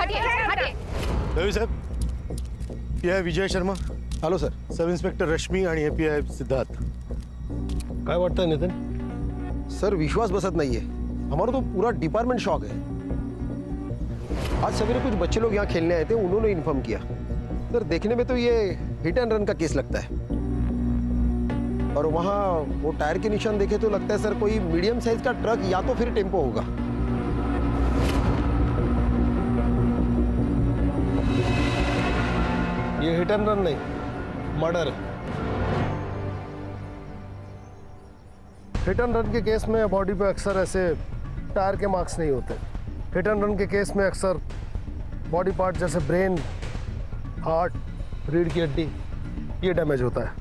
हटिए हटिए। रवि साहेब, ये आहे Vijay Sharma. Hello sir. Sub inspector Rashmi आणि हे आहे सिद्धार्थ. काय वाटतंय नितिन? सर विश्वास बसत नहीं है, हमारा तो पूरा डिपार्टमेंट शॉक है. आज सवेरे कुछ बच्चे लोग यहाँ खेलने आए थे, उन्होंने इन्फॉर्म किया. सर देखने में तो ये हिट एंड रन का केस लगता है. और वहाँ वो टायर के निशान देखे तो लगता है सर कोई मीडियम साइज का ट्रक या तो फिर टेम्पो होगा. ये हिट एंड रन नहीं, मर्डर है. हिट एंड रन के केस में बॉडी पे अक्सर ऐसे टायर के मार्क्स नहीं होते. हिट एंड रन के केस में अक्सर बॉडी पार्ट जैसे ब्रेन, हार्ट, रीढ़ की हड्डी ये डैमेज होता है.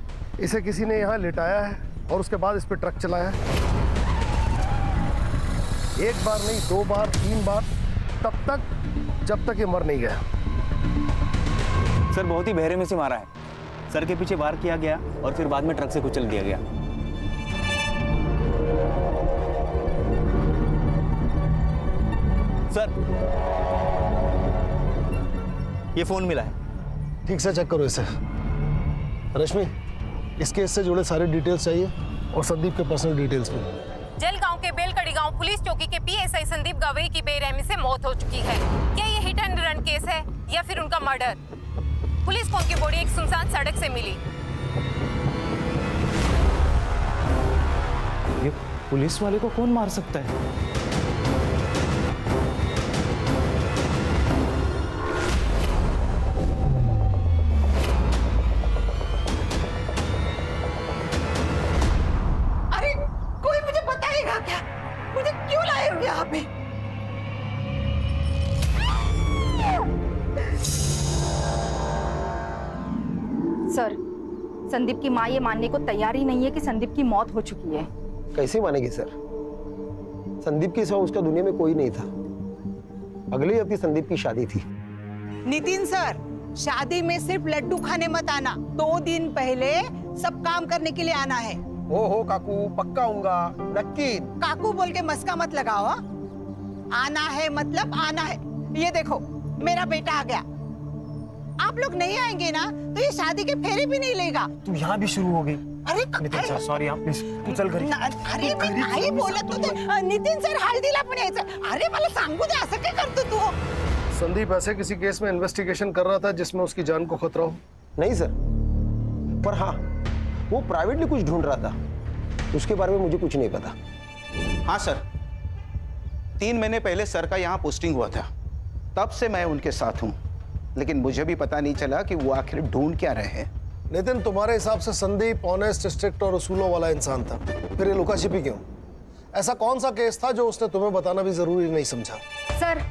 इसे किसी ने यहाँ लिटाया है और उसके बाद इस पे ट्रक चलाया है. एक बार नहीं, 2 बार, 3 बार, तब तक जब तक ये मर नहीं गया. सर बहुत ही बहरे में से मारा है. सर के पीछे वार किया गया और फिर बाद में ट्रक से कुचल दिया गया. सर ये फोन मिला है. ठीक से चेक करो इसे. रश्मि, इस केस से जुड़े सारे डिटेल्स चाहिए और संदीप के पर्सनल डिटेल्स भी. जलगांव के बेलकड़ी गांव पुलिस चौकी के पीएसआई संदीप गवई की बेरहमी से मौत हो चुकी है. क्या ये हिट एंड रन केस है या फिर उनका मर्डर? पुलिस को उनकी बॉडी एक सुनसान सड़क से मिली. ये पुलिस वाले को कौन मार सकता है? अरे कोई मुझे बताएगा क्या? मुझे क्यों लाए हो यहाँ पे? सर, संदीप की माँ ये मानने को तैयार ही नहीं है कि संदीप की मौत हो चुकी है. कैसे मानेगी सर? संदीप के सिवा उसका दुनिया में कोई नहीं था. अगले हफ्ते संदीप की शादी थी. नितिन सर, शादी में सिर्फ लड्डू खाने मत आना. 2 दिन पहले सब काम करने के लिए आना है. हो काकू, पक्का आऊंगा, नक्की. काकू बोल के मस्का मत लगाओ. आना है मतलब आना है. ये देखो मेरा बेटा आ गया. आप लोग नहीं आएंगे ना तो ये शादी के फेरे भी नहीं लेगा. तू यहाँ भी शुरू हो गई. अरे सॉरी आप प्लीज तू चल घरी. अरे मी नाही बोलत होते. नितीन सर हळदीला पण यायचं. अरे मला सांगू दे, असं काय करतो तू? संदीप ऐसे किसी केस में इन्वेस्टिगेशन कर रहा था जिसमें उसकी जान को खतरा हो? नहीं सर, पर हाँ वो प्राइवेटली कुछ ढूंढ रहा था. उसके बारे में मुझे कुछ नहीं पता. हाँ सर, 3 महीने पहले सर का यहाँ पोस्टिंग हुआ था, तब से मैं उनके साथ हूँ. लेकिन मुझे भी पता नहीं चला कि वो आखिर ढूंढ क्या रहे हैं. नितिन, तुम्हारे हिसाब से संदीप ऑनेस्ट, स्ट्रिक्ट और उसूलों वाला इंसान था. फिर ये लुका छिपी क्यों? ऐसा कौन सा केस था जो उसने तुम्हें बताना भी जरूरी नहीं समझा? सर,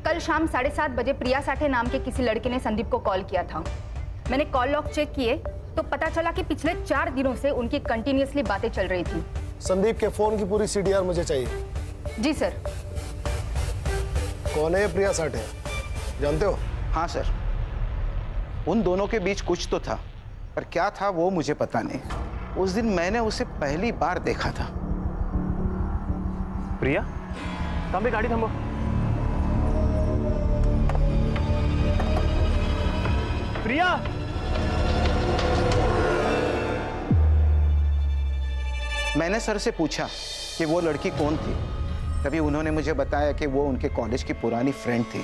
कल शाम 7:30 बजे प्रिया साठे नाम के किसी लड़के ने संदीप को कॉल किया था. मैंने कॉल लॉग चेक किए तो पता चला कि पिछले 4 दिनों से उनकी कंटिन्यूअसली बातें चल रही थी. संदीप के फोन की पूरी CDR मुझे चाहिए. जी सर. कौन है प्रिया साठे, जानते हो? हाँ सर, उन दोनों के बीच कुछ तो था, पर क्या था वो मुझे पता नहीं. उस दिन मैंने उसे पहली बार देखा था. प्रिया, थांबे, गाड़ी थांबो. प्रिया, मैंने सर से पूछा कि वो लड़की कौन थी. तभी उन्होंने मुझे बताया कि वो उनके कॉलेज की पुरानी फ्रेंड थी.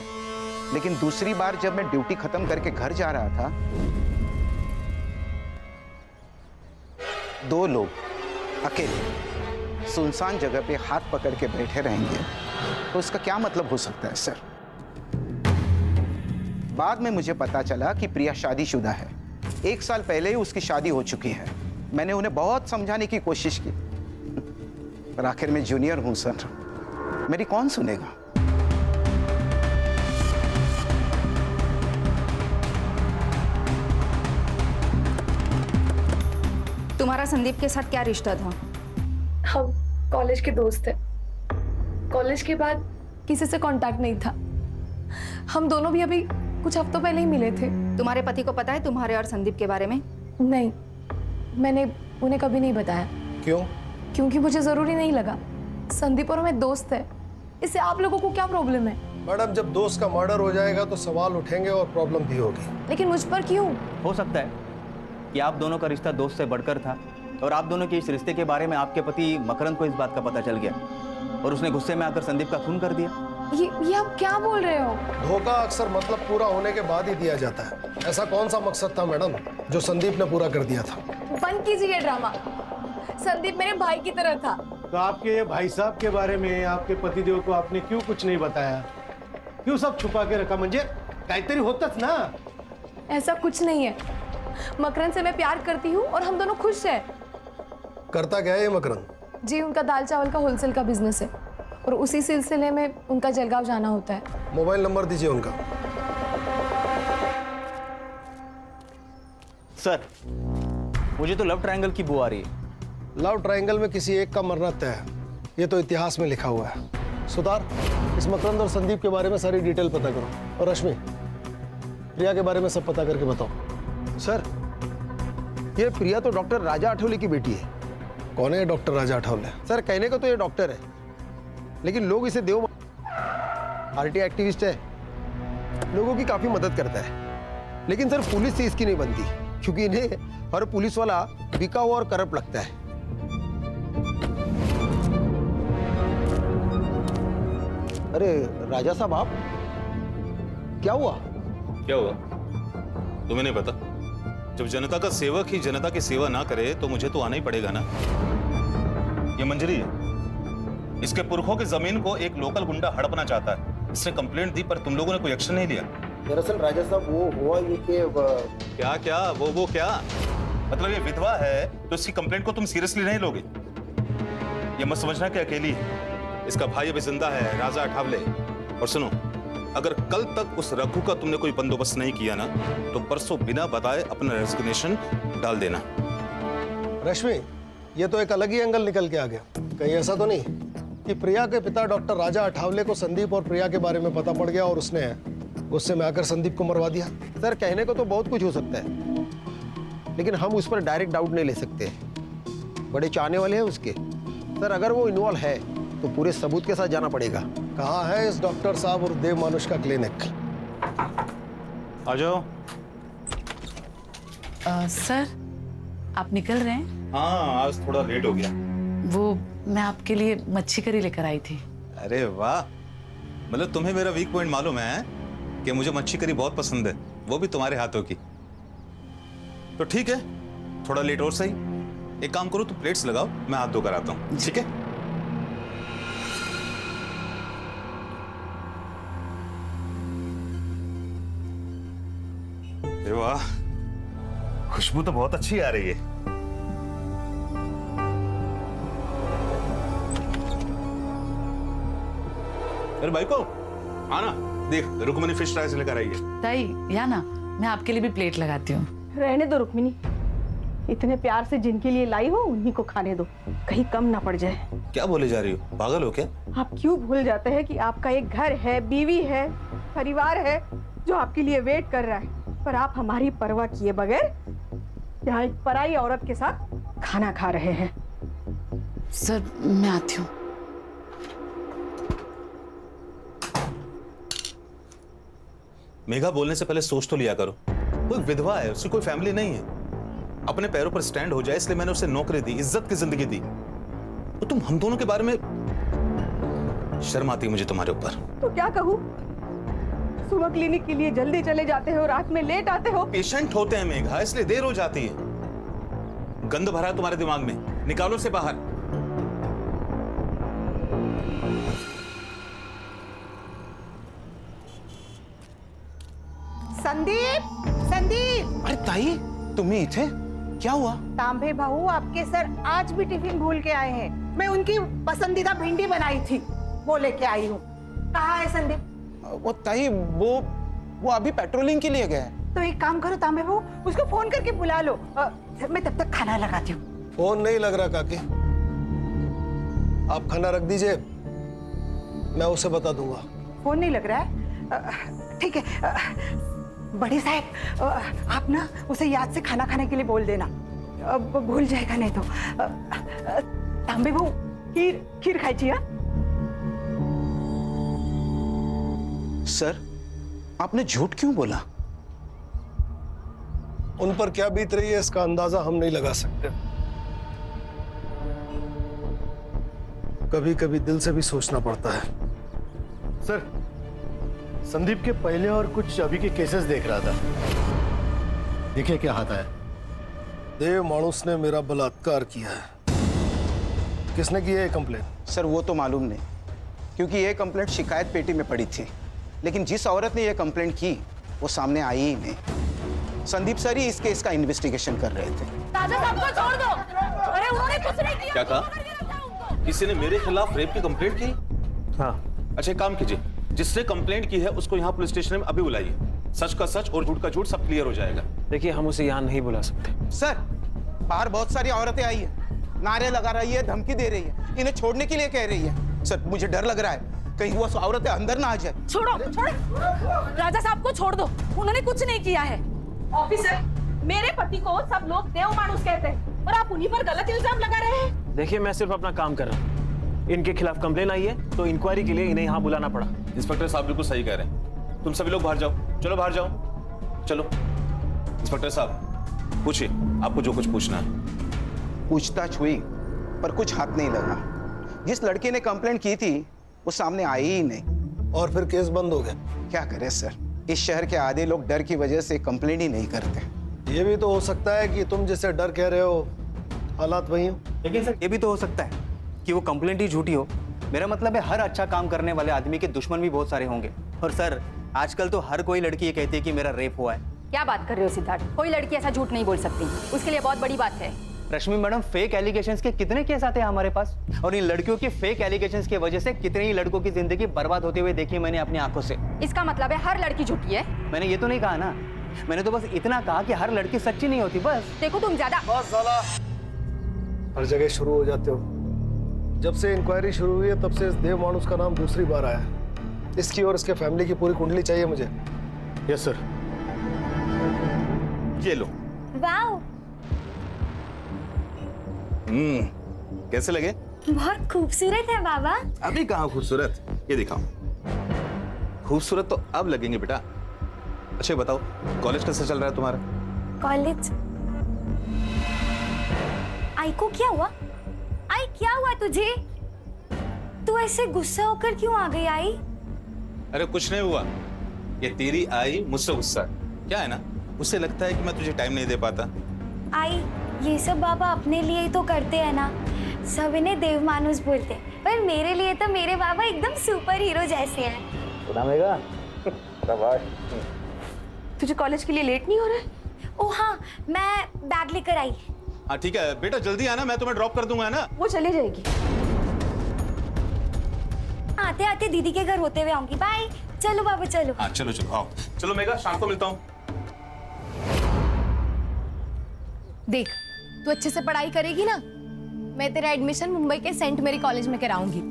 लेकिन दूसरी बार जब मैं ड्यूटी खत्म करके घर जा रहा था, 2 लोग अकेले सुनसान जगह पे हाथ पकड़ के बैठे रहेंगे तो इसका क्या मतलब हो सकता है सर? बाद में मुझे पता चला कि प्रिया शादीशुदा है. 1 साल पहले ही उसकी शादी हो चुकी है. मैंने उन्हें बहुत समझाने की कोशिश की, पर आखिर में जूनियर हूं सर, मेरी कौन सुनेगा? तुम्हारा संदीप के साथ क्या रिश्ता था? हम कॉलेज के दोस्त थे. कॉलेज के बाद किसी से कांटेक्ट नहीं था. हम दोनों भी अभी कुछ हफ्तों पहले ही मिले थे. तुम्हारे पति को पता है तुम्हारे और संदीप के बारे में? नहीं, मैंने उन्हें कभी नहीं बताया. क्यों? क्योंकि मुझे जरूरी नहीं लगा. संदीप और मैं दोस्त है, इससे आप लोगों को क्या प्रॉब्लम है? मैडम, जब दोस्त का मर्डर हो जाएगा तो सवाल उठेंगे और प्रॉब्लम भी होगी। लेकिन मुझ पर क्यों? हो सकता है कि आप दोनों का रिश्ता दोस्त से बढ़कर था और आप दोनों के इस रिश्ते के बारे में आपके पति मकरंद को इस बात का पता चल गया और उसने गुस्से में आकर संदीप का खून कर दिया। ये आप क्या बोल रहे हो? धोखा अक्सर मतलब पूरा होने के बाद ही दिया जाता है। ऐसा कौन सा मकसद था मैडम जो संदीप ने पूरा कर दिया था? बंद कीजिए ये ड्रामा। संदीप मेरे भाई की तरह था। तो आपके ये भाई साहब के बारे में आपके पतिदेव को आपने क्यों कुछ नहीं बताया? क्यों सब छुपा के रखा? म्हणजे काहीतरी होतच ना। ऐसा कुछ नहीं है। मकरंद से मैं प्यार करती हूँ और हम दोनों खुश हैं। करता क्या है ये मकरंद? जी, उनका दाल चावल का होलसेल का बिजनेस है और उसी सिलसिले में उनका जलगांव जाना होता है। मोबाइल नंबर दीजिए उनका। सर, मुझे तो लव ट्रायंगल की बू आ रही है। लव ट्रायंगल में किसी एक का मरना तय है, ये तो इतिहास में लिखा हुआ है। सुतार, इस मकरंद और संदीप के बारे में सारी डिटेल पता करो। और रश्मि, प्रिया के बारे में सब पता करके बताओ। सर, ये प्रिया तो डॉक्टर राजा आठवले की बेटी है। कौन है डॉक्टर राजा आठवले? सर, कहने को तो ये डॉक्टर है, लेकिन लोग इसे देव आरटी एक्टिविस्ट है, लोगों की काफी मदद करता है। लेकिन सर, पुलिस से इसकी नहीं बनती क्योंकि इन्हें हर पुलिस वाला बिका हुआ और करप्ट लगता है। अरे राजा साहब, आप क्या हुआ? क्या हुआ तुम्हें नहीं पता? जब जनता का सेवक ही जनता की सेवा ना करे तो मुझे तो आना ही पड़ेगा ना। ये मंजरी है, इसके पुरखों की जमीन को एक लोकल गुंडा हड़पना चाहता है। इसने कंप्लेंट दी पर तुम लोगों ने कोई एक्शन नहीं लिया। दरअसल राजा साहब, वो हुआ ये कि क्या क्या वो क्या मतलब? ये विधवा है तो इसकी कंप्लेंट को तुम सीरियसली नहीं लोगे? ये मत समझना कि अकेली है, इसका भाई अभी जिंदा है, राजा अठावले। और सुनो, अगर कल तक उस रघु का तुमने कोई बंदोबस्त नहीं किया ना तो परसों बिना बताए अपना रेजिग्नेशन डाल देना। रश्मि, ये तो एक अलग ही एंगल निकल के आ गया। कहीं ऐसा तो नहीं कि प्रिया के पिता डॉक्टर राजा अठावले को संदीप और प्रिया के बारे में पता पड़ गया और उसने गुस्से में आकर संदीप को मरवा दिया? सर, कहने को तो बहुत कुछ हो सकता है, लेकिन हम उस पर डायरेक्ट डाउट नहीं ले सकते। बड़े चाहने वाले हैं उसके। सर, अगर वो इन्वॉल्व है तो पूरे सबूत के साथ जाना पड़ेगा। कहाँ है इस डॉक्टर साहब और देव मानुष का क्लिनिक? आ जाओ। सर, आप निकल रहे हैं? हाँ, आज थोड़ा लेट हो गया। वो मैं आपके लिए मच्छी करी लेकर आई थी। अरे वाह, मतलब तुम्हें मेरा वीक पॉइंट मालूम है कि मुझे मच्छी करी बहुत पसंद है, वो भी तुम्हारे हाथों की। तो ठीक है, थोड़ा लेट और सही। एक काम करो, तुम प्लेट्स लगाओ, मैं हाथ धोकर आता हूँ। ठीक है? अरे वाह, खुशबू तो बहुत अच्छी आ रही है। अरे भाई को आना, देख रुक्मणी फिश फ्राई से लेकर आई है। ताई, या ना, मैं आपके लिए भी प्लेट लगाती हूँ। रहने दो रुक्मिनी, इतने प्यार से जिनके लिए लाई हो उन्हीं को खाने दो, कहीं कम ना पड़ जाए। क्या बोले जा रही हो, पागल हो क्या? आप क्यों भूल जाते हैं कि आपका एक घर है, बीवी है, परिवार है जो आपके लिए वेट कर रहा है, पर आप हमारी परवाह किए बगैर यहाँ एक पराई औरत के साथ खाना खा रहे हैं। सर, मैं आती हूँ। मेघा, बोलने से पहले सोच तो लिया करो। वो एक विधवा है, उसकी कोई फैमिली नहीं है। अपने पैरों पर स्टैंड हो जाए इसलिए मैंने उसे नौकरी दी, इज्जत की जिंदगी दी। तो तुम हम दोनों के बारे में, शर्म आती है मुझे तुम्हारे ऊपर। तो क्या कहूँ, सुबह क्लिनिक के लिए जल्दी चले जाते हो, रात में लेट आते हो। पेशेंट होते हैं मेघा, इसलिए देर हो जाती है। गंद भरा है तुम्हारे दिमाग में, निकालो से बाहर। संदीप, संदीप! अरे ताई, तुम्ही इथे? क्या हुआ? तांबे भाऊ, आपके सर आज भी टिफिन भूल के आए हैं। मैं उनकी पसंदीदा भिंडी बनाई थी, वो लेके आई हूँ। कहाँ है संदीप? वो ताई, वो अभी पेट्रोलिंग के लिए गए हैं। तो एक काम करो तांबे भाऊ, उसको फोन करके बुला लो। मैं तब तक खाना लगाती हूँ। फोन नहीं लग रहा काकी, आप खाना रख दीजिए, मैं उसे बता दूंगा। फोन नहीं लग रहा है? ठीक है। बड़ी साहब, आप ना उसे याद से खाना खाने के लिए बोल देना, भूल जाएगा नहीं तो। तांबे भाऊ, खीर खायची? सर, आपने झूठ क्यों बोला? उन पर क्या बीत रही है इसका अंदाजा हम नहीं लगा सकते। कभी कभी दिल से भी सोचना पड़ता है। सर, संदीप के पहले और कुछ अभी के केसेस देख रहा था। देखिए क्या हाथ आया। देव मानुस ने मेरा बलात्कार किया है। किसने की है ये कंप्लेन? सर, वो तो मालूम नहीं, क्योंकि ये कंप्लेंट शिकायत पेटी में पड़ी थी। लेकिन जिस औरत ने ये कंप्लेंट की वो सामने आई ही नहीं। संदीप सर ही इस केस का इन्वेस्टिगेशन कर रहे थे। राजा साहब को छोड़ दो। अरे उन्होंने कुछ नहीं किया। क्या कहा? किसी ने मेरे खिलाफ रेप की कंप्लेंट की? हाँ। अच्छा, एक काम कीजिए, जिसने कंप्लेंट की है उसको यहाँ पुलिस स्टेशन में अभी बुलाइए। सच का सच और झूठ का झूठ सब क्लियर हो जाएगा। देखिए, हम उसे यहाँ नहीं बुला सकते। सर, बाहर बहुत सारी औरतें आई है, नारे लगा रही है, धमकी दे रही है, इन्हें छोड़ने के लिए कह रही है। सर, मुझे डर लग रहा है कहीं वो औरतें अंदर ना आ जाए। छोड़ो, छोड़ो। राजा साहब को छोड़ दो, उन्होंने कुछ नहीं किया है। ऑफिसर, मेरे पति को सब लोग देव मानुस कहते हैं और आप उन्हीं पर गलत इल्जाम लगा रहे हैं। देखिए, मैं सिर्फ अपना काम कर रहा हूँ। इनके खिलाफ कंप्लेन आई है तो इंक्वायरी के लिए इन्हें यहाँ बुलाना पड़ा। इंस्पेक्टर साहब बिल्कुल सही कह रहे हैं। तुम सभी लोग बाहर जाओ, चलो बाहर जाओ, चलो। इंस्पेक्टर साहब, पूछिए, आपको जो कुछ पूछना है। पूछताछ हुई पर कुछ हाथ नहीं लगा। जिस लड़के ने कंप्लेंट की थी वो सामने आई ही नहीं। और फिर केस बंद हो गया। क्या करें सर, इस शहर के आधे लोग डर की वजह से कंप्लेंट ही नहीं करते। ये भी तो हो सकता है कि तुम जैसे डर कह रहे हो हालात वही हो। लेकिन सर, ये भी तो हो सकता है कि वो कंप्लेंट ही झूठी हो। मेरा मतलब है हर अच्छा काम करने वाले आदमी के दुश्मन भी बहुत सारे होंगे। और सर, आजकल तो हर कोई लड़की ये कहती है कि मेरा रेप हुआ है। क्या बात कर रहे हो सिद्धार्थ? कोई लड़की ऐसा झूठ नहीं बोल सकती, उसके लिए बहुत बड़ी बात है। रश्मि मैडम, फेक एलिगेशंस के कितने केस आते हैं हमारे पास, और इन लड़कियों के फेक एलिगेशंस की वजह से कितने ही लड़कों की जिंदगी बर्बाद होते हुए देखी मैंने अपनी आंखों से। इसका मतलब है हर लड़की झूठी है? मैंने ये तो नहीं कहा ना, मैंने तो बस इतना कहा कि हर लड़की सच्ची नहीं होती, बस। देखो तुम ज्यादा बस साला, हर जगह शुरू हो जाते हो। जब से इंक्वायरी शुरू हुई है तब से इस देव मानुस का नाम दूसरी बार आया है। इसकी और इसके फैमिली की पूरी कुंडली चाहिए मुझे। Yes sir. ये लो। वाओ, कैसे लगे? बहुत खूबसूरत है बाबा। अभी कहाँ खूबसूरत, ये दिखाओ। खूबसूरत तो अब लगेंगे बेटा। अच्छा बताओ, कॉलेज कैसा चल रहा है तुम्हारा? कॉलेज? आई को क्या हुआ? आई, क्या हुआ तुझे? तू ऐसे गुस्सा होकर क्यों आ गई आई? अरे कुछ नहीं हुआ, ये तेरी आई मुझसे गुस्सा है। क्या है ना, उससे लगता है कि मैं तुझे टाइम नहीं दे पाता। आई, ये सब बाबा अपने लिए ही तो करते हैं ना, सब इन्हें देव मानुस बोलते हैं, पर मेरे लिए तो मेरे बाबा एकदम सुपर हीरो जैसे हैं। तुझे कॉलेज के लिए लेट नहीं हो रहा है? ओ हाँ, मैं बैग लेकर आई। हाँ ठीक है बेटा, जल्दी आना, मैं तुम्हें ड्रॉप कर दूंगा ना। वो चली जाएगी। आते आते दीदी के घर होते हुए आऊंगी। बाय। चलो बाबा, चलो। हाँ चलो चलो, आओ। चलो मेघा, शाम को मिलता हूँ। देख, तू अच्छे से पढ़ाई करेगी ना, मैं तेरा एडमिशन मुंबई के सेंट मेरी कॉलेज में कराऊंगी।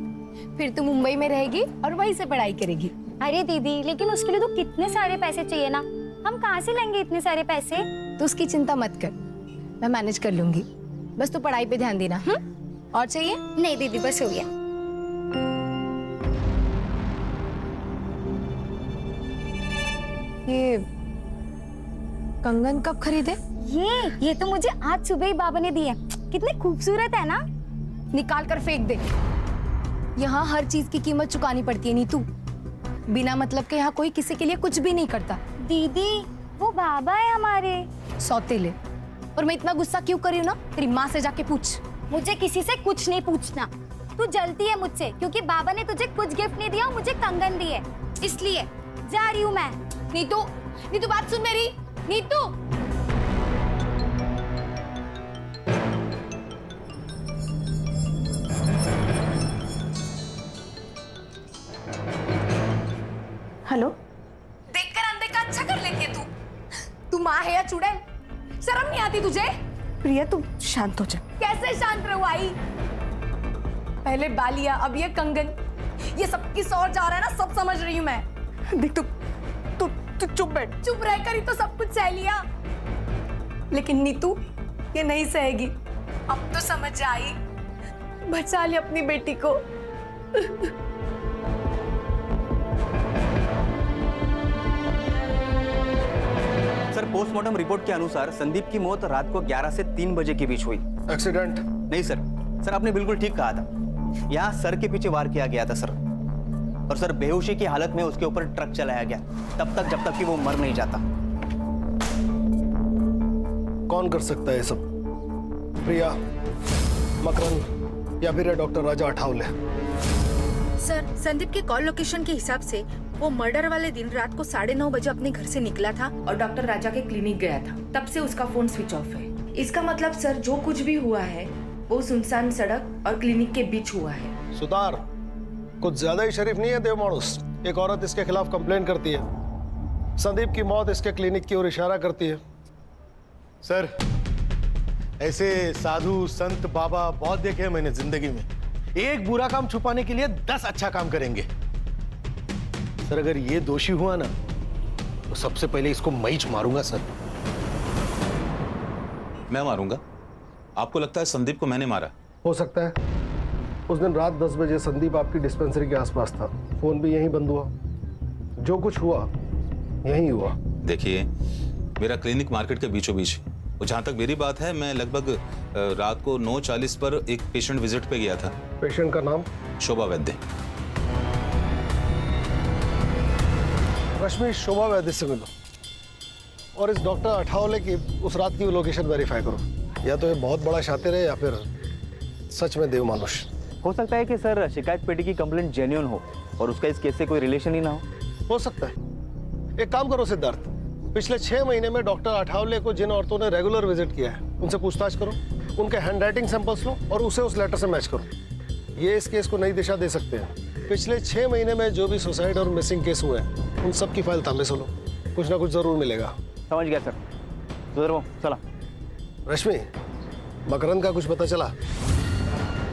फिर तू मुंबई में रहेगी और वहीं से पढ़ाई करेगी। अरे दीदी, लेकिन उसके लिए तो कितने सारे पैसे चाहिए ना, हम कहाँ से लेंगे इतने सारे पैसे? तो उसकी चिंता मत कर, मैं मैनेज कर लूंगी। बस तू पढ़ाई पे ध्यान देना। और चाहिए? नहीं दीदी, बस हो गया। ये कंगन कब खरीदे? ये तो मुझे आज सुबह ही बाबा ने दिए। कितने खूबसूरत है ना। निकाल कर फेंक दे। यहाँ हर चीज की कीमत चुकानी पड़ती है नीतू। बिना मतलब के यहाँ कोई किसी के लिए कुछ भी नहीं करता। दीदी, वो बाबा है हमारे। सौतेले। और मैं इतना गुस्सा क्यों कर रही हूँ ना, तेरी माँ से जाके पूछ। मुझे किसी से कुछ नहीं पूछना। तू जलती है मुझसे क्योंकि बाबा ने तुझे कुछ गिफ्ट नहीं दिया और मुझे कंगन दिए, इसलिए जा रही हूँ मैं। नीतू, नीतू बात सुन मेरी। नीतू, हेलो। देखकर अनदेखा अच्छा कर लेती है तू माँ है या चुड़ैल? शर्म नहीं आती तुझे? प्रिया, तुम शांत हो जा। कैसे शांत रहूं आई? पहले बालिया, अब ये कंगन, ये सब किस और जा रहा है ना, सब समझ रही हूँ मैं। देख, तू चुप बैठ। चुप रहकर ही तो सब कुछ सह लिया, लेकिन नीतू ये नहीं सहेगी। अब तो समझ आई, बचा ले अपनी बेटी को। पोस्टमार्टम रिपोर्ट के अनुसार संदीप की मौत रात को 11 से 3 बजे के बीच हुई। एक्सीडेंट? नहीं सर, सर आपने बिल्कुल ठीक कहा था। यहाँ सर के पीछे वार किया गया था सर, और सर बेहोशी की हालत में उसके ऊपर ट्रक चलाया गया तब तक जब तक कि वो मर नहीं जाता। कौन कर सकता है ये सब? प्रिया, मकरंद या फिर डॉक्टर राजा अठावले? सर, संदीप के कॉल लोकेशन के हिसाब से वो मर्डर वाले दिन रात को 9:30 बजे अपने घर से निकला था और डॉक्टर राजा के क्लिनिक गया था। तब से उसका फोन स्विच ऑफ है। इसका मतलब सर जो कुछ भी हुआ है वो सुनसान सड़क और क्लिनिक के बीच हुआ है। सुतार, कुछ ज्यादा ही शरीफ नहीं है देव मानुस? एक औरत इसके खिलाफ कंप्लेन करती है, संदीप की मौत इसके क्लिनिक की ओर इशारा करती है। सर, ऐसे साधु संत बाबा बहुत देखे हैं मैंने जिंदगी में। एक बुरा काम छुपाने के लिए 10 अच्छा काम करेंगे। सर, अगर ये दोषी हुआ ना तो सबसे पहले इसको मैं ही मारूंगा सर। मैं मारूंगा? आपको लगता है संदीप को मैंने मारा? हो सकता है। उस दिन रात 10 बजे संदीप आपकी डिस्पेंसरी के आसपास था, फोन भी यहीं बंद हुआ। जो कुछ हुआ यहीं हुआ। देखिए, मेरा क्लिनिक मार्केट के बीचों बीच है, और जहां तक मेरी बात है, मैं लगभग रात को 9:40 पर एक पेशेंट विजिट पे गया था। पेशेंट का नाम? शोभा वैद्य। रश्मि, शोभा वैद्य से मिलो और इस डॉक्टर अठावले की उस रात की लोकेशन वेरीफाई करो। या तो ये बहुत बड़ा शातिर है या फिर सच में देव मानुष। हो सकता है कि सर शिकायत पेटी की कंप्लेंट जेन्युइन हो और उसका इस केस से कोई रिलेशन ही ना हो सकता है। एक काम करो सिद्धार्थ, पिछले 6 महीने में डॉक्टर अठावले को जिन औरतों ने रेगुलर विजिट किया है उनसे पूछताछ करो, उनके हैंडराइटिंग सैंपल्स लो और उसे उस लेटर से मैच करो। ये इस केस को नई दिशा दे सकते हैं। पिछले 6 महीने में जो भी सुसाइड और मिसिंग केस हुए हैं उन सब की फाइल तांबे से लो, कुछ ना कुछ जरूर मिलेगा। समझ गया सर। सुधरो, चला। रश्मि, मकरंद का कुछ पता चला?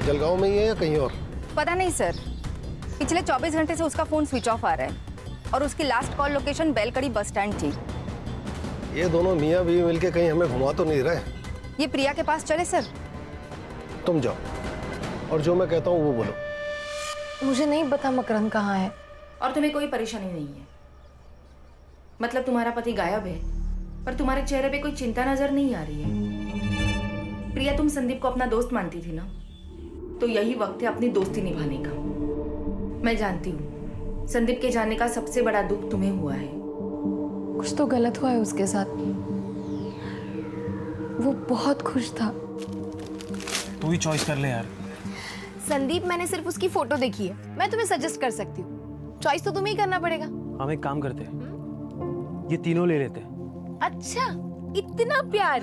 जलगांव में ही है या कहीं और? पता नहीं सर, पिछले 24 घंटे से उसका फोन स्विच ऑफ आ रहा है और उसकी last call location बेलकड़ी bus stand थी। ये दोनों मियाँ बीवी मिलके कहीं हमें घुमा तो नहीं रहे? ये प्रिया के पास चले सर? तुम जाओ और जो मैं कहता हूँ वो बोलो। मुझे नहीं पता मकरंद कहाँ है। और तुम्हें कोई परेशानी नहीं है? मतलब तुम्हारा पति गायब है पर तुम्हारे चेहरे पे कोई चिंता नजर नहीं आ रही है। प्रिया, तुम संदीप को अपना दोस्त मानती थी ना, तो यही वक्त है अपनी दोस्ती निभाने का। मैं जानती हूँ संदीप के जाने का सबसे बड़ा दुख तुम्हें हुआ है। कुछ तो गलत हुआ है उसके साथ। वो बहुत खुश था। तू ही चॉइस कर ले यार। संदीप, मैंने सिर्फ उसकी फोटो देखी है, मैं तुम्हें सजेस्ट कर सकती हूँ। चॉइस तो तुम्हें ही करना पड़ेगा। हम एक काम करते हैं, ये तीनों ले लेते हैं। अच्छा, इतना प्यार?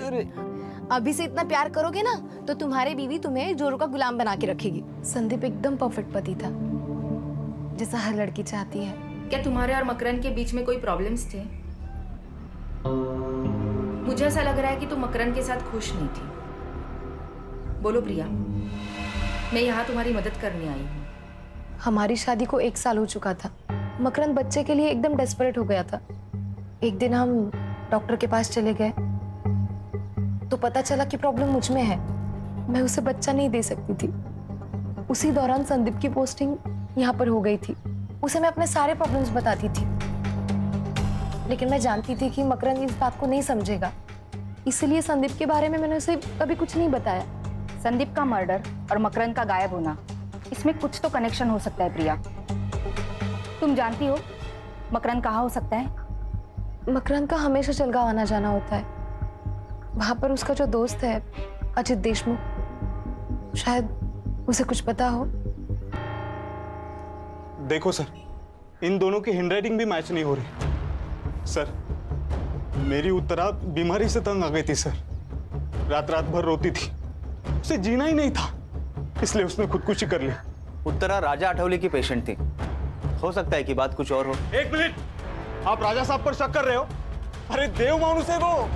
अभी से इतना प्यार करोगे ना तो तुम्हारी बीवी तुम्हें जोरू का गुलाम बना के रखेगी। संदीप एकदम परफेक्ट पति था, जैसा हर लड़की चाहती है। क्या तुम्हारे और मकरंद के बीच में कोई प्रॉब्लम्स थे? मुझे ऐसा लग रहा है कि तुम मकरंद के साथ खुश नहीं थी। बोलो प्रिया, मैं यहाँ तुम्हारी मदद करने आई हूँ। हमारी शादी को 1 साल हो चुका था। मकरंद बच्चे के लिए एकदम डेस्परेट हो गया था। एक दिन हम डॉक्टर के पास चले गए तो पता चला कि प्रॉब्लम मुझ में है। मैं उसे बच्चा नहीं दे सकती थी। उसी दौरान संदीप की पोस्टिंग यहाँ पर हो गई थी। उसे मैं अपने सारे प्रॉब्लम्स बताती थी, लेकिन मैं जानती थी कि मकरंद इस बात को नहीं समझेगा। इसलिए संदीप के बारे में मैंने उसे कभी कुछ नहीं बताया। संदीप का मर्डर और मकरंद का गायब होना, इसमें कुछ तो कनेक्शन हो सकता है प्रिया। तुम जानती हो मकरंद कहाँ हो सकता है? मकरंद का हमेशा जलगांव आना जाना होता है। वहां पर उसका जो दोस्त है अजित देशमुख, शायद उसे कुछ पता हो। देखो सर, इन दोनों की हैंडराइटिंग भी मैच नहीं हो रही। सर, मेरी उत्तरा बीमारी से तंग आ गई थी सर। रात भर रोती थी, उसे जीना ही नहीं था, इसलिए उसने खुदकुशी कर ली। उत्तरा राजा अठावले की पेशेंट थी। हो सकता है कि बात कुछ और हो। 1 मिनट, आप राजा साहब पर शक कर रहे हो? अरे देव मानुस है वो।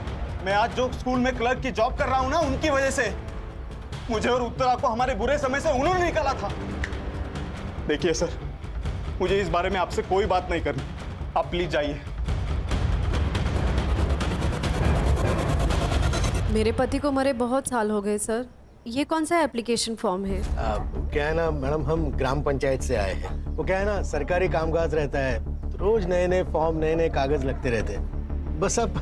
मैं आज जो स्कूल में क्लर्क की जॉब कर रहा हूं ना, उनकी वजह से मुझे और उत्तरा को हमारे बुरे समय से उन्होंने निकाला था। देखिए सर, मुझे इस बारे में आपसे कोई बात नहीं करनी। आप प्लीज जाइए। मेरे पति को मरे बहुत साल हो गए सर। ये कौन सा एप्लीकेशन फॉर्म है? क्या है ना मैडम, हम ग्राम पंचायत से आए हैं। वो क्या है ना, सरकारी कामकाज रहता है, तो रोज नए नए फॉर्म, नए नए कागज लगते रहते हैं। बस अब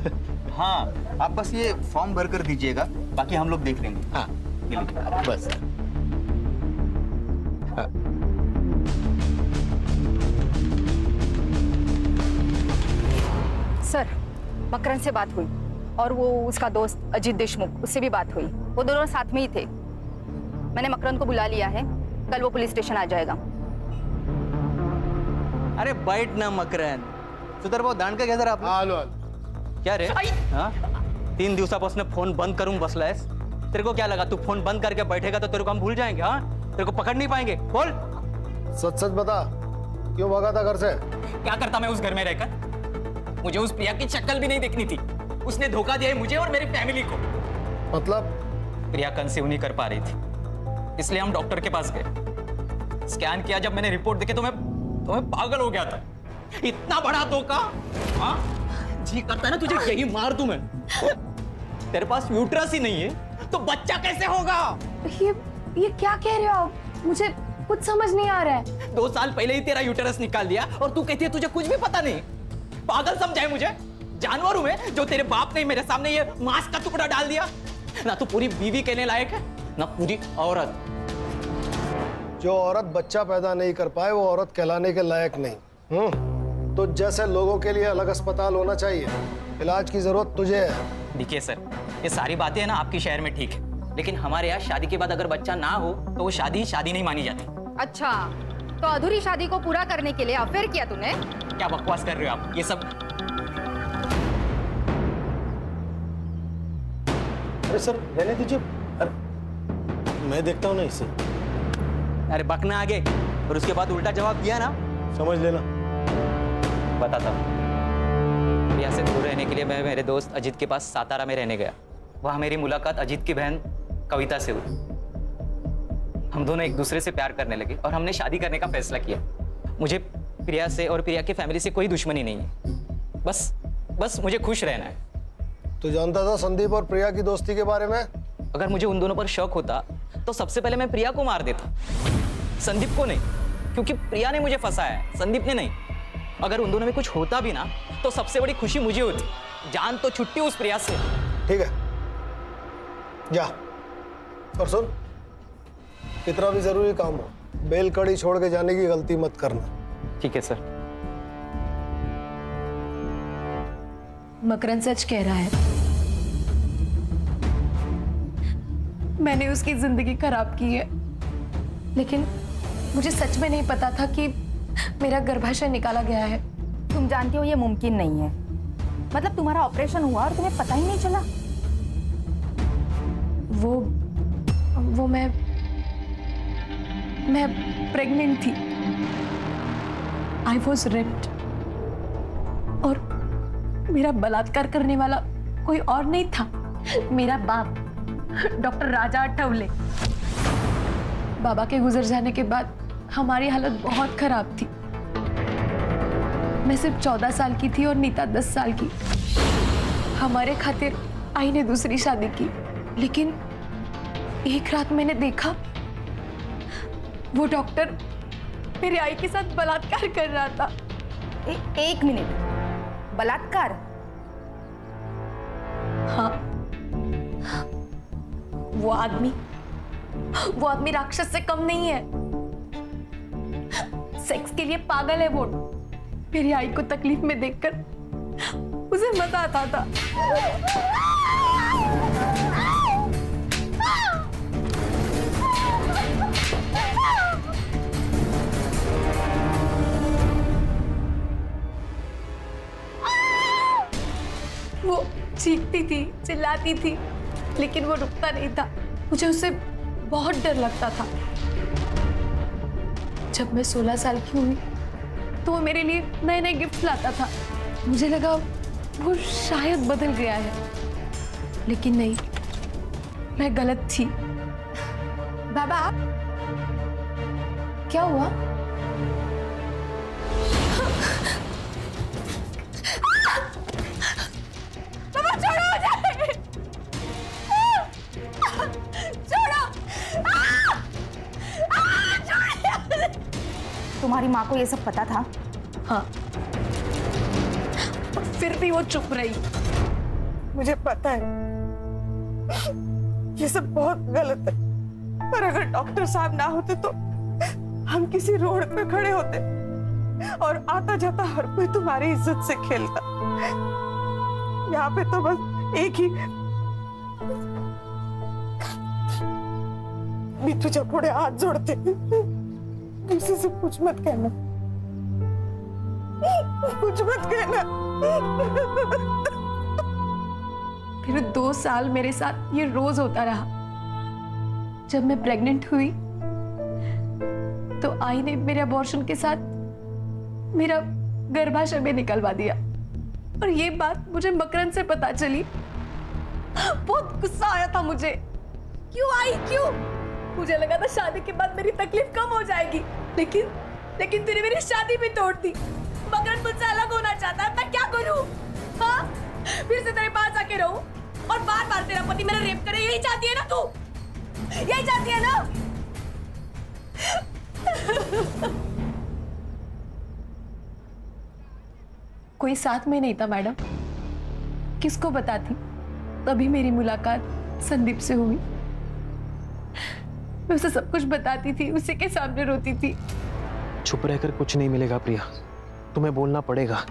हाँ, आप बस ये फॉर्म भर कर दीजिएगा, बाकी हम लोग देख लेंगे। हाँ ये लीजिए। बस हाँ। सर, मकरंद से बात हुई और वो उसका दोस्त अजीत देशमुख, उससे भी बात हुई। वो दोनों साथ में ही थे। मैंने मकरंद को बुला लिया है, कल वो पुलिस स्टेशन आ जाएगा। अरे बैठ ना मकरंद, सुधर भाऊ दांड का जरा आपलं. आलो क्या रे हाँ 3 दिवसापासून फोन बंद करूं बसलायस. तेरे को क्या लगा तू फोन बंद करके बैठेगा तो तेरे को हम भूल जाएंगे? हाँ तेरे को पकड़ नहीं पाएंगे. बोल सच सच बता, क्यों भागा था घर से? क्या करता मैं उस घर में रहकर? मुझे उस प्रिया की शक्ल भी नहीं देखनी थी. उसने धोखा दिया है मुझे और मेरी फैमिली को. मतलब? प्रिया कंसीव नहीं कर पा रही थी, इसलिए हम डॉक्टर के पास गए. स्कैन किया, जब मैंने रिपोर्ट देखी तो मैं पागल हो गया था. इतना बड़ा धोखा. हाँ जी करता है ना तुझे यही मार दूं मैं. तेरे पास यूट्रस ही नहीं है तो बच्चा कैसे होगा? ये क्या कह रहे हो आप? मुझे कुछ समझ नहीं आ रहा है. 2 साल पहले ही तेरा यूटेरस निकाल दिया और तू कहती है तुझे कुछ भी पता नहीं. पागल समझाए मुझे? जानवर हूं मैं जो तेरे बाप ने मेरे सामने ये मांस का टुकड़ा डाल दिया. ना तू पूरी बीवी कहने लायक है ना पूरी औरत. जो औरत बच्चा पैदा नहीं कर पाए वो औरत कहलाने के लायक नहीं. तो जैसे लोगों के लिए अलग अस्पताल होना चाहिए, इलाज की जरूरत तुझे है. देखिए सर, ये सारी बातें है ना आपकी शहर में ठीक है, लेकिन हमारे यहाँ शादी के बाद अगर बच्चा ना हो तो वो शादी नहीं मानी जाती. अच्छा, तो अधूरी शादी को पूरा करने के लिए अफेयर किया तूने? क्या बकवास कर रहे हो आप? ये सब अरे सर रहने दीजिए. अरे मैं देखता हूँ ना इसे. अरे बकना आगे और उसके बाद उल्टा जवाब दिया ना समझ लेना. बताता हूँ. प्रिया से दूर रहने के लिए मैं मेरे दोस्त अजीत के पास सातारा में रहने गया. वहाँ मेरी मुलाकात अजीत की बहन कविता से हुई. हम दोनों एक दूसरे से प्यार करने लगे और हमने शादी करने का फैसला किया. मुझे प्रिया से और प्रिया की फैमिली से कोई दुश्मनी नहीं है. बस मुझे खुश रहना है. तू जानता था संदीप और प्रिया की दोस्ती के बारे में? अगर मुझे उन दोनों पर शक होता तो सबसे पहले मैं प्रिया को मार देता, संदीप को नहीं, क्योंकि प्रिया ने मुझे फंसाया है, संदीप ने नहीं. अगर उन दोनों में कुछ होता भी ना तो सबसे बड़ी खुशी मुझे होती. जान तो छुट्टी उस प्रिया से. ठीक है जा. और सुन, कितना भी जरूरी काम हो, बेल कड़ी छोड़ के जाने की गलती मत करना. ठीक है सर. मकरंद सच कह रहा है. मैंने उसकी जिंदगी खराब की है, लेकिन मुझे सच में नहीं पता था कि मेरा गर्भाशय निकाला गया है. तुम जानती हो ये मुमकिन नहीं है. मतलब तुम्हारा ऑपरेशन हुआ और तुम्हें पता ही नहीं चला? वो मैं प्रेग्नेंट थी. आई वॉज रेप्ड और मेरा बलात्कार करने वाला कोई और नहीं था, मेरा बाप डॉक्टर राजा अठवले. बाबा के गुजर जाने के बाद हमारी हालत बहुत खराब थी. मैं सिर्फ 14 साल की थी और नीता 10 साल की. हमारे खातिर आई ने दूसरी शादी की, लेकिन एक रात मैंने देखा वो डॉक्टर मेरी आई के साथ बलात्कार कर रहा था. एक मिनट, बलात्कार? हाँ, वो आदमी राक्षस से कम नहीं है. सेक्स के लिए पागल है वो. मेरी आई को तकलीफ में देखकर उसे मजा आता था. वो चीखती थी, चिल्लाती थी, लेकिन वो रुकता नहीं था. मुझे उससे बहुत डर लगता था. जब मैं 16 साल की हुई तो वो मेरे लिए नए नए गिफ्ट लाता था. मुझे लगा वो शायद बदल गया है, लेकिन नहीं, मैं गलत थी. बाबा क्या हुआ? बाबा छोड़ो मुझे! छोड़ो! तुम्हारी माँ को ये सब पता था? हाँ, और फिर भी वो चुप रही। मुझे पता है ये सब बहुत गलत है, पर अगर डॉक्टर साहब ना होते तो हम किसी रोड पे खड़े होते और आता जाता हर कोई तुम्हारी इज्जत से खेलता। यहाँ पे तो बस एक ही मी तुझ्या पुढे हाथ जोड़ते, किसी से कुछ मत कहना, कुछ मत कहना। फिर 2 साल मेरे साथ ये रोज होता रहा। जब मैं प्रेग्नेंट हुई तो आई ने मेरे अबॉर्शन के साथ मेरा गर्भाशय में निकलवा दिया, और ये बात मुझे मकरंद से पता चली। बहुत गुस्सा आया था मुझे। क्यों आई, क्यों? मुझे लगा था शादी के बाद मेरी तकलीफ कम हो जाएगी, लेकिन तूने मेरी शादी भी तोड़ दी। मकरंद मुझसे अलग होना चाहता है, मैं क्या करूं? हाँ, फिर से तेरे पास आके रहूं और बार बार तेरा पति मेरा रेप करे, यही चाहती है ना तू? यही चाहती है ना? कोई साथ में नहीं था मैडम, किसको बताती? तभी मेरी मुलाकात संदीप से हुई। मैं उसे सब कुछ बताती थी, उसी के सामने रोती थी। चुप रहकर कुछ नहीं मिलेगा प्रिया, तुम्हें बोलना पड़ेगा।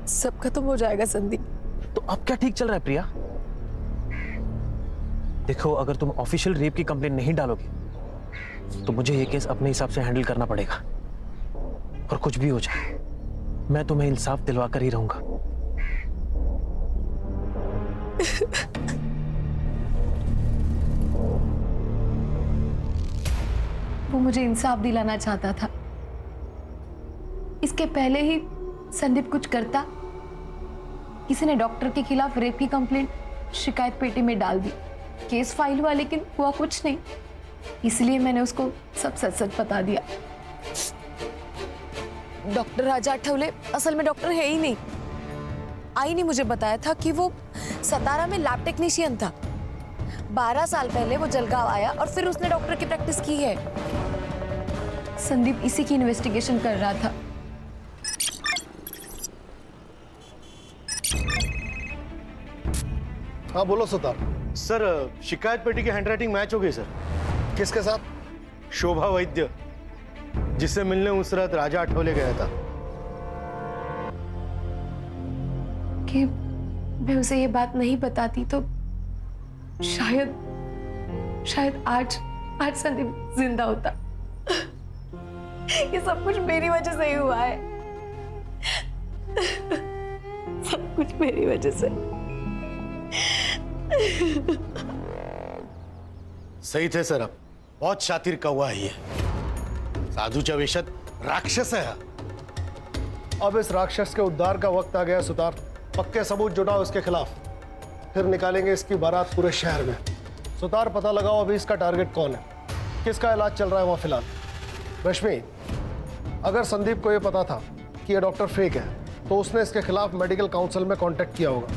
सब खत्म हो जाएगा संदीप। तो अब क्या ठीक चल रहा है प्रिया? देखो, अगर तुम ऑफिशियल रेप की कंप्लेंट नहीं डालोगे तो मुझे ये केस अपने हिसाब से हैंडल करना पड़ेगा, और कुछ भी हो जाए मैं तुम्हें इंसाफ दिलवा कर ही रहूंगा। वो मुझे इंसाफ दिलाना चाहता था। इसके पहले ही संदीप कुछ करता, किसी ने डॉक्टर के खिलाफ रेप की कंप्लेंट शिकायत पेटी में डाल दी, केस फाइल हुआ, लेकिन हुआ कुछ नहीं। इसलिए मैंने उसको सब सच सच बता दिया। डॉक्टर राजा आठवले असल में डॉक्टर है ही नहीं। आई ने मुझे बताया था कि वो सतारा में लैब टेक्नीशियन था। 12 साल पहले वो जलगांव आया और फिर उसने डॉक्टर की प्रैक्टिस की है। संदीप इसी की इन्वेस्टिगेशन कर रहा था। हाँ बोलो सुतार। सर, शिकायत पेटी की हैंडराइटिंग मैच हो गई सर। किसके साथ? शोभा वैद्य, जिससे मिलने उस रात राजा आठवले गया था। कि मैं उसे ये बात नहीं बताती तो शायद आज संदीप जिंदा होता। ये सब कुछ मेरी वजह से ही हुआ है। सब कुछ मेरी वजह से। सही थे सर, आप बहुत शातिर कौवा है ये। साधूच्या वेशात राक्षस है। अब इस राक्षस के उद्धार का वक्त आ गया सुतार। पक्के सबूत जुटाओ इसके खिलाफ, फिर निकालेंगे इसकी बारात पूरे शहर में। सुतार, पता लगाओ अभी इसका टारगेट कौन है, किसका इलाज चल रहा है वहां फिलहाल। रश्मि, अगर संदीप को यह पता था कि यह डॉक्टर फेक है तो उसने इसके खिलाफ मेडिकल काउंसिल में कांटेक्ट किया होगा।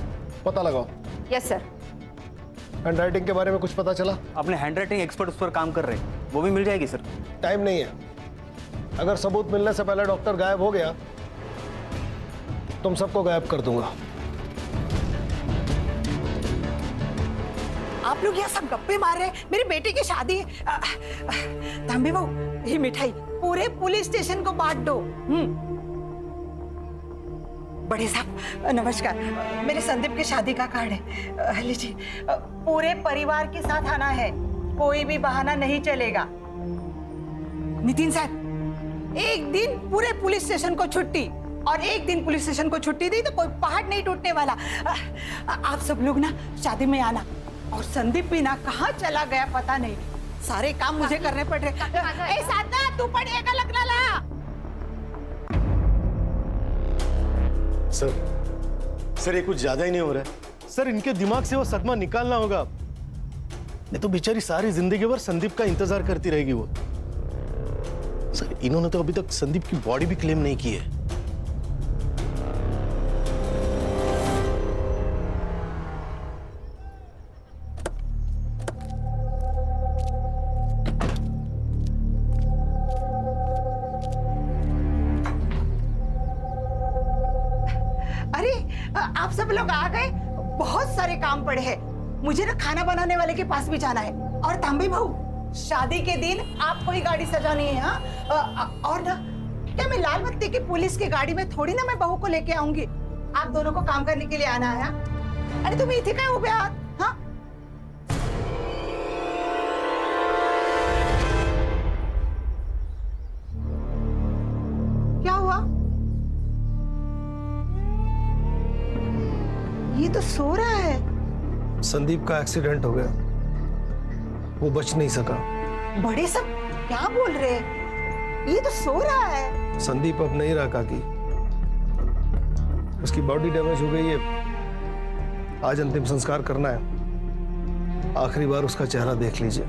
पता लगाओ। Yes sir. हैंडराइटिंग के बारे में कुछ पता चला? अपने हैंडराइटिंग एक्सपर्ट उस पर काम कर रहे हैं, वो भी मिल जाएगी सर। टाइम नहीं है। अगर सबूत मिलने से पहले डॉक्टर गायब हो गया तुम सबको गायब कर दूंगा। आप लोग यहाँ सब गप्पे मार रहे हैं, मेरी बेटी की शादी है। तांबे बहू, ये मिठाई पूरे पुलिस स्टेशन को बांट दो। बड़े साहब नमस्कार, मेरे संदीप की शादी का कार्ड है, लीजिए। पूरे परिवार के साथ आना है, कोई भी बहाना नहीं चलेगा। नितिन साहब, एक दिन पूरे पुलिस स्टेशन को छुट्टी, और एक दिन पुलिस स्टेशन को छुट्टी दी तो कोई पहाड़ नहीं टूटने वाला। आप सब लोग ना शादी में आना। और संदीप भी ना कहाँ चला गया पता नहीं, सारे काम मुझे करने पड़ रहे। ए साधना, तू पढ़ेगा लगना ला। सर ये कुछ ज्यादा ही नहीं हो रहा है सर। इनके दिमाग से वो सदमा निकालना होगा, नहीं तो बेचारी सारी जिंदगी भर संदीप का इंतजार करती रहेगी वो। सर, इन्होंने तो अभी तक संदीप की बॉडी भी क्लेम नहीं की है। सब लोग आ गए? बहुत सारे काम पड़े हैं। मुझे ना खाना बनाने वाले के पास भी जाना है। और तांबे भाऊ, शादी के दिन आपको ही गाड़ी सजानी है। हाँ, और ना क्या मैं लाल बत्ती की पुलिस की गाड़ी में थोड़ी ना मैं बहू को लेके आऊंगी। आप दोनों को काम करने के लिए आना है। अरे तुम इथे काय उभे आहात? हाँ, क्या हुआ? ये तो सो रहा है। संदीप का एक्सीडेंट हो गया, वो बच नहीं सका। बड़े सब क्या बोल रहे हैं? ये तो सो रहा है। संदीप अब नहीं रहा काकी, उसकी बॉडी डैमेज हो गई है। आज अंतिम संस्कार करना है, आखिरी बार उसका चेहरा देख लीजिए।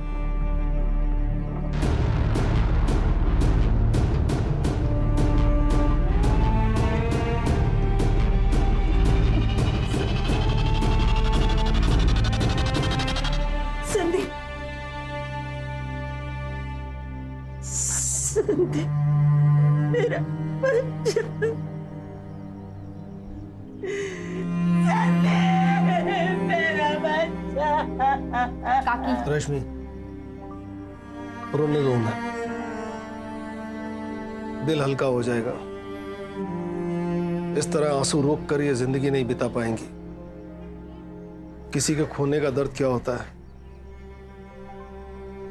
संदीप, संदीप, मेरा बच्चा, मेरा बच्चा। काकी, रश्मि, रोने दो ना, दिल हल्का हो जाएगा। इस तरह आंसू रोक कर ये जिंदगी नहीं बिता पाएंगी। किसी के खोने का दर्द क्या होता है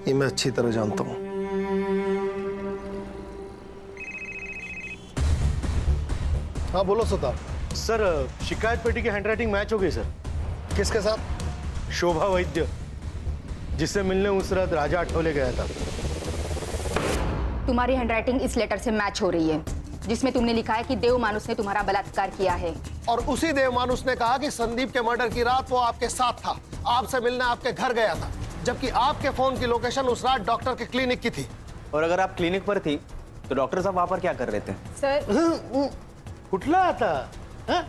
ये मैं अच्छी तरह जानता हूं। हाँ बोलो सुतार। सर, शिकायत पेटी की हैंडराइटिंग मैच हो गई सर। किसके साथ? शोभा वैद्य, जिससे मिलने उस रात राजा आठवले गया था। तुम्हारी हैंडराइटिंग इस लेटर से मैच हो रही है जिसमें तुमने लिखा है कि देव मानुस ने तुम्हारा बलात्कार किया है। और उसी देव मानुस ने कहा कि संदीप के मर्डर की रात वो आपके साथ था, आपसे मिलने आपके घर गया था, जबकि आपके फोन की लोकेशन उस रात डॉक्टर के क्लिनिक की थी। और अगर आप क्लिनिक पर थी तो डॉक्टर साहब वहां पर क्या कर रहे थे? सर, उठला आता, हाँ?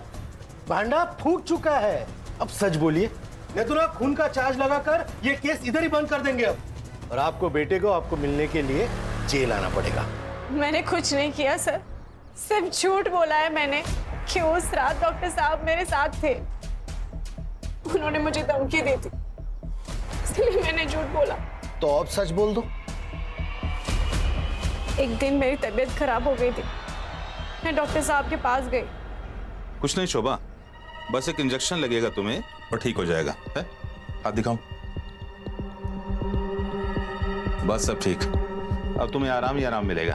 भांडा फूट चुका है। अब सच बोलिए, नहीं तो ना खून का चार्ज लगाकर ये केस इधर ही बंद कर देंगे अब। और आपको बेटे को आपको मिलने के लिए जेल आना पड़ेगा। मैंने कुछ नहीं किया सर, सिर्फ झूठ बोला है मैंने कि उस रात डॉक्टर साहब मेरे साथ थे। उन्होंने मुझे धमकी दी थी, इसलिए मैंने झूठ बोला। तो अब सच बोल दो। एक दिन मेरी तबीयत खराब हो गई थी, मैं डॉक्टर साहब के पास गई। कुछ नहीं शोभा, बस एक इंजेक्शन लगेगा तुम्हें और ठीक हो जाएगा। है? हाथ दिखाओ। बस सब ठीक। अब तुम्हें आराम ही आराम मिलेगा।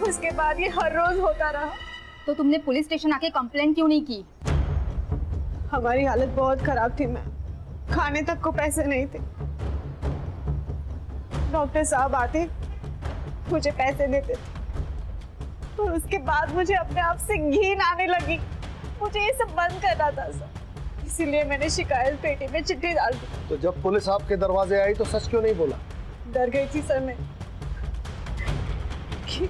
उसके बाद ये हर रोज होता रहा। तो तुमने पुलिस स्टेशन आके कंप्लेंट क्यों नहीं की? हमारी हालत बहुत खराब थी, मैं खाने तक को पैसे नहीं थे। डॉक्टर साहब आते, मुझे पैसे देते थे, और उसके बाद मुझे अपने आप से घिन आने लगी। मुझे ये सब बंद करना था सर, इसीलिए मैंने शिकायत पेटी में चिट्ठी डाल दी। तो जब पुलिस आपके दरवाजे आई तो सच क्यों नहीं बोला? डर गई थी सर मैं कि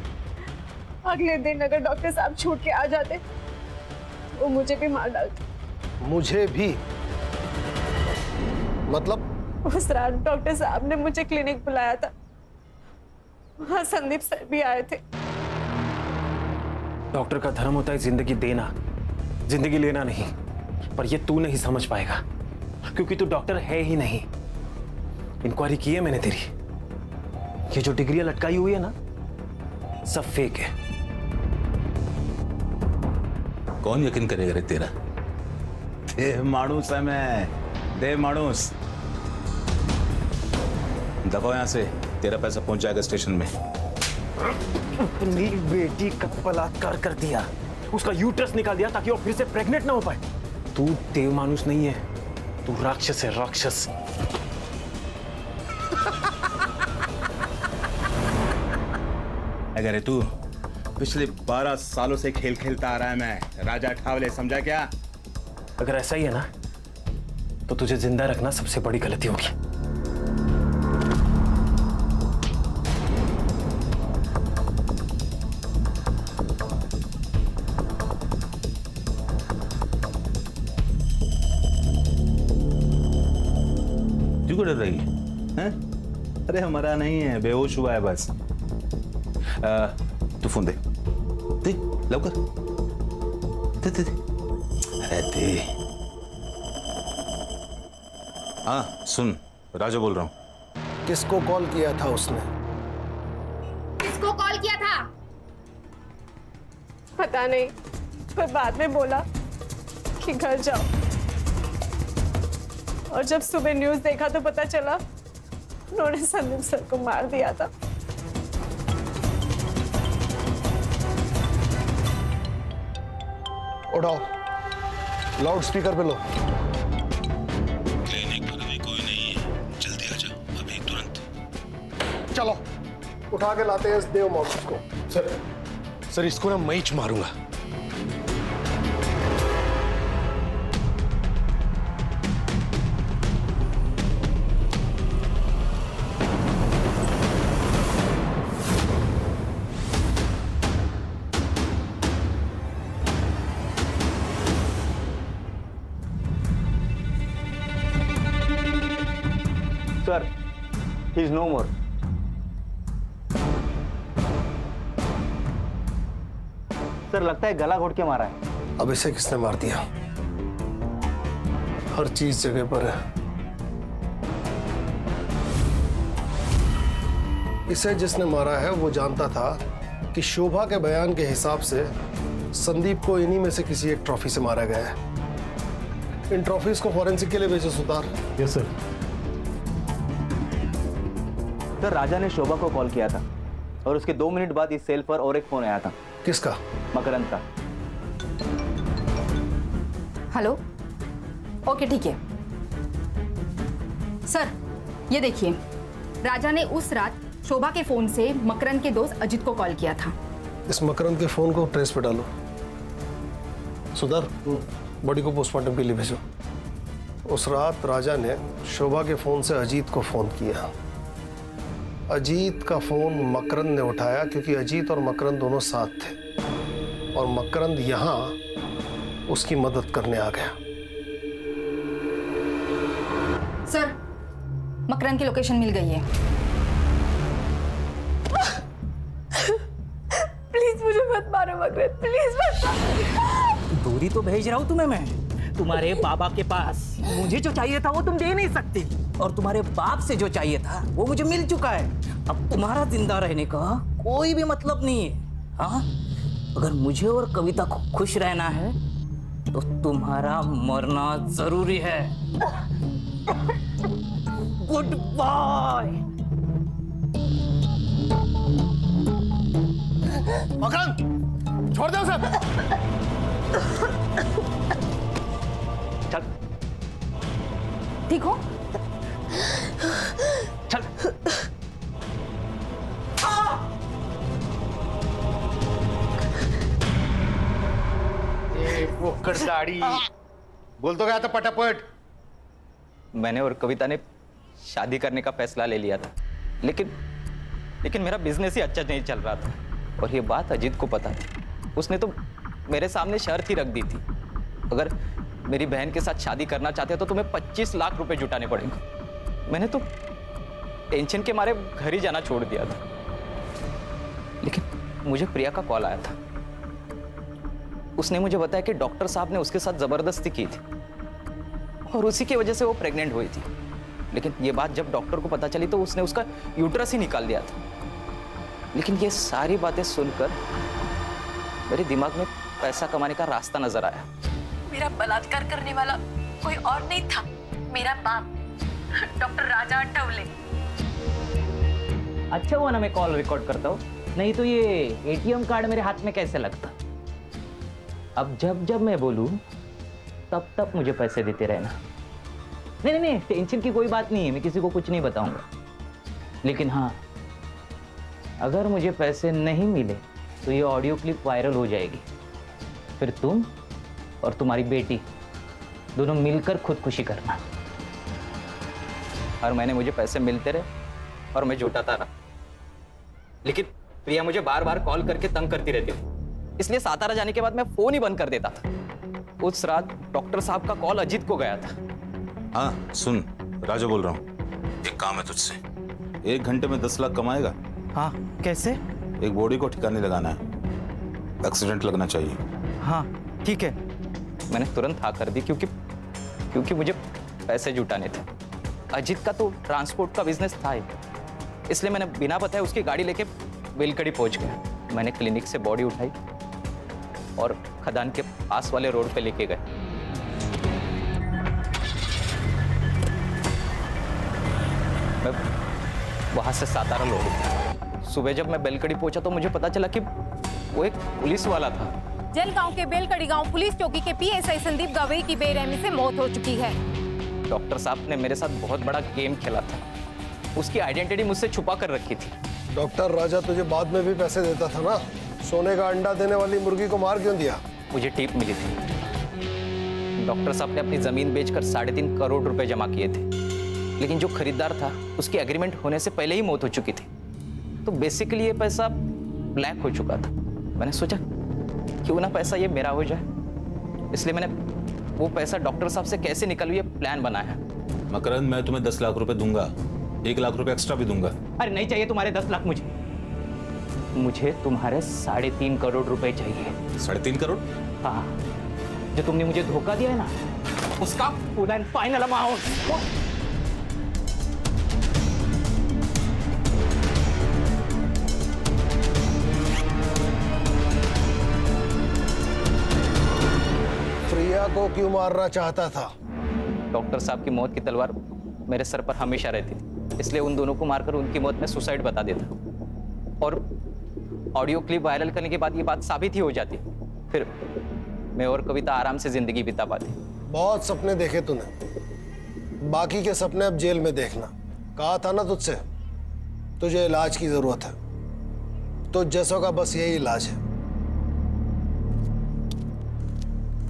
अगले दिन अगर डॉक्टर साहब छूट के आ जाते वो मुझे भी मार डालते। मुझे भी? मतलब? उस रात डॉक्टर साहब ने मुझे क्लिनिक बुलाया था, वहां संदीप सर भी आए थे। डॉक्टर का धर्म होता है जिंदगी देना, जिंदगी लेना नहीं। पर ये तू नहीं समझ पाएगा क्योंकि तू डॉक्टर है ही नहीं। इंक्वायरी की है मैंने तेरी, ये जो डिग्रियां लटकाई हुई है ना सब फेक है। कौन यकीन करेगा रे तेरा? देव मानुस है मैं, देव मानुस। दबाओ यहां से, तेरा पैसा पहुंच जाएगा स्टेशन में। अपनी बेटी का बलात्कार कर दिया, उसका यूट्रस निकाल दिया ताकि वो फिर से प्रेग्नेंट ना हो पाए। तू देव मानुस नहीं है, तू राक्षस है, राक्षस। अगर तू पिछले 12 सालों से खेल खेलता आ रहा है मैं, राजा ठावले, समझा क्या? अगर ऐसा ही है ना तो तुझे जिंदा रखना सबसे बड़ी गलती होगी। को डर रही है हैं? अरे हमारा नहीं है, बेहोश हुआ है बस। तू फोन दे, दे लवकर, दे दे दे, अरे दे। हाँ सुन, राजा बोल रहा हूँ। किसको कॉल किया था उसने? किसको कॉल किया था? पता नहीं, पर बाद में बोला कि घर जाओ। और जब सुबह न्यूज़ देखा तो पता चला उन्होंने संदीप सर को मार दिया था। उठाओ, लाउड स्पीकर पे लो। क्लिनिक पर अभी कोई नहीं है, जल्दी आ जाओ अभी तुरंत। चलो उठा के लाते हैं इस देव मानुस को। सर इसको ना मैं ही मारूंगा। Sir, he is no more. Sir लगता है गला घोट के मारा है। अब इसे किसने मार दिया? हर चीज जगह पर है। इसे जिसने मारा है वो जानता था कि शोभा के बयान के हिसाब से संदीप को इन्हीं में से किसी एक ट्रॉफी से मारा गया है। इन ट्रॉफीज को फॉरेंसिक के लिए भेजो Sutar. Yes sir. Sir Raja ने शोभा को कॉल किया था और उसके 2 मिनट बाद इस सेल पर और एक फोन आया था। किसका? मकरंद का। हेलो, ओके ठीक है सर। ये देखिए, राजा ने उस रात शोभा के फोन से मकरंद के दोस्त अजित को कॉल किया था। इस मकरंद के फोन को ट्रेस पे डालो। सुधार, बॉडी को पोस्टमार्टम के लिए भेजो। उस रात राजा ने शोभा के फोन से अजीत को फोन किया। अजीत का फोन मकरंद ने उठाया क्योंकि अजीत और मकरंद दोनों साथ थे और मकरंद यहां उसकी मदद करने आ गया। सर, मकरंद की लोकेशन मिल गई है। प्लीज मुझे मत मारो मकरंद, प्लीज मत मारो। दूरी तो भेज रहा हूँ तुम्हें मैं, तुम्हारे बाबा के पास। मुझे जो चाहिए था वो तुम दे नहीं सकती, और तुम्हारे बाप से जो चाहिए था वो मुझे मिल चुका है। अब तुम्हारा जिंदा रहने का कोई भी मतलब नहीं है। हाँ, अगर मुझे और कविता को खुश रहना है तो तुम्हारा मरना जरूरी है। Good bye. मकरंद, छोड़ दो उसे। चल, ठीक हो? चल। वो दाढ़ी बोल तो गया था पटापट। मैंने और कविता ने शादी करने का फैसला ले लिया था, लेकिन मेरा बिजनेस ही अच्छा नहीं चल रहा था और ये बात अजीत को पता थी। उसने तो मेरे सामने शर्त ही रख दी थी, अगर मेरी बहन के साथ शादी करना चाहते हो तो तुम्हें 25 लाख रुपए जुटाने पड़ेंगे। मैंने तो टेंशन के मारे घर ही जाना छोड़ दिया था, लेकिन मुझे प्रिया का कॉल आया था। उसने मुझे बताया कि डॉक्टर साहब ने उसके साथ जबरदस्ती की थी और उसी की वजह से वो प्रेग्नेंट हुई थी। लेकिन ये बात जब डॉक्टर को पता चली तो उसने उसका यूट्रस ही निकाल दिया था। लेकिन ये सारी बातें सुनकर मेरे दिमाग में पैसा कमाने का रास्ता नजर आया। मेरा बलात्कार करने वाला कोई और नहीं था, मेरा बाप डॉक्टर राजा अट्ठावले। अच्छा हुआ ना मैं कॉल रिकॉर्ड करता हूँ, नहीं तो ये एटीएम कार्ड मेरे हाथ में कैसे लगता। अब जब जब मैं बोलूं तब तब मुझे पैसे देते रहना। नहीं, टेंशन की कोई बात नहीं है, मैं किसी को कुछ नहीं बताऊंगा। लेकिन हाँ, अगर मुझे पैसे नहीं मिले तो ये ऑडियो क्लिप वायरल हो जाएगी, फिर तुम और तुम्हारी बेटी दोनों मिलकर खुदकुशी करना। हर महीने मुझे पैसे मिलते रहे और मैं जुटाता रहा, लेकिन प्रिया मुझे बार बार कॉल करके तंग करती रहती है, इसलिए सातारा जाने के बाद मैं फोन ही बंद कर देता था। उस रात डॉक्टर साहब का कॉल अजीत को गया था। हाँ सुन, राजा बोल रहा हूँ। एक काम है तुझसे, 1 घंटे में 10 लाख कमाएगा? हाँ, कैसे? एक बॉडी को ठिकाने लगाना है, एक्सीडेंट लगना चाहिए। हाँ ठीक है। मैंने तुरंत हाँ कर दी क्योंकि मुझे पैसे जुटाने थे। अजीत का तो ट्रांसपोर्ट का बिजनेस था ही, इसलिए मैंने बिना बताए उसकी गाड़ी लेके बेलकड़ी पहुंच गया। मैंने क्लिनिक से बॉडी उठाई और खदान के पास वाले रोड पे लेके गए। मैं वहां से सातारा लौट गया। सुबह जब मैं बेलकड़ी पहुंचा तो मुझे पता चला कि वो एक पुलिस वाला था। जलगांव के बेलकड़ी गांव पुलिस चौकी के पीएसआई संदीप गवई की बेरहमी से मौत हो चुकी है। डॉक्टर साहब ने मेरे साथ बहुत बड़ा गेम खेला था। उसकी आइडेंटिटी मुझसे छुपा कर रखी थी। डॉक्टर राजा तुझे बाद में भी पैसे देता था ना, सोने का अंडा देने वाली मुर्गी को मार क्यों दिया? मुझे टिप मिली थी। डॉक्टर साहब ने अपनी जमीन बेचकर 3.5 करोड़ रुपए जमा किए थे, लेकिन जो खरीदार था उसकी एग्रीमेंट होने से पहले ही मौत हो चुकी थी। तो बेसिकली ये पैसा ब्लैक हो चुका था। मैंने सोचा क्यों ना पैसा ये मेरा हो जाए, इसलिए मैंने वो पैसा डॉक्टर साहब से कैसे निकालूं ये प्लान बनाया। मकरंद, मैं तुम्हें 10 लाख रुपए दूंगा, 1 लाख रुपए एक्स्ट्रा भी दूंगा। अरे नहीं चाहिए तुम्हारे 10 लाख मुझे तुम्हारे 3.5 करोड़ रुपए चाहिए। 3.5 करोड़? हाँ, जो तुमने मुझे धोखा दिया है ना, उसका फुल एंड फाइनल अमाउंट। प्रिया को क्यों मारना चाहता था? डॉक्टर साहब की मौत की तलवार मेरे सर पर हमेशा रहती थी, इसलिए उन दोनों को मारकर उनकी मौत में सुसाइड बता देता। और ऑडियो क्लिप वायरल करने के बाद ये बात साबित ही हो जाती, फिर मैं और कविता आराम से जिंदगी बिता पाती। बहुत सपने देखे तूने, बाकी के सपने अब जेल में देखना। कहा था ना तुझसे, तुझे इलाज की जरूरत है। तो जैसों का बस यही इलाज है।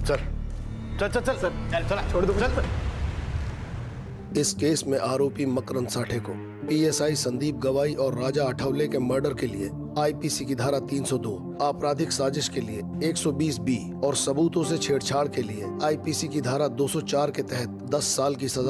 चल चल चल चल चल चल छोड़ दो, चल। इस केस में आरोपी मकरंद साठे को पीएसआई संदीप गवाई और राजा अठावले के मर्डर के लिए आईपीसी की धारा 302, आपराधिक साजिश के लिए 120B और सबूतों से छेड़छाड़ के लिए आईपीसी की धारा 204 के तहत 10 साल की सजा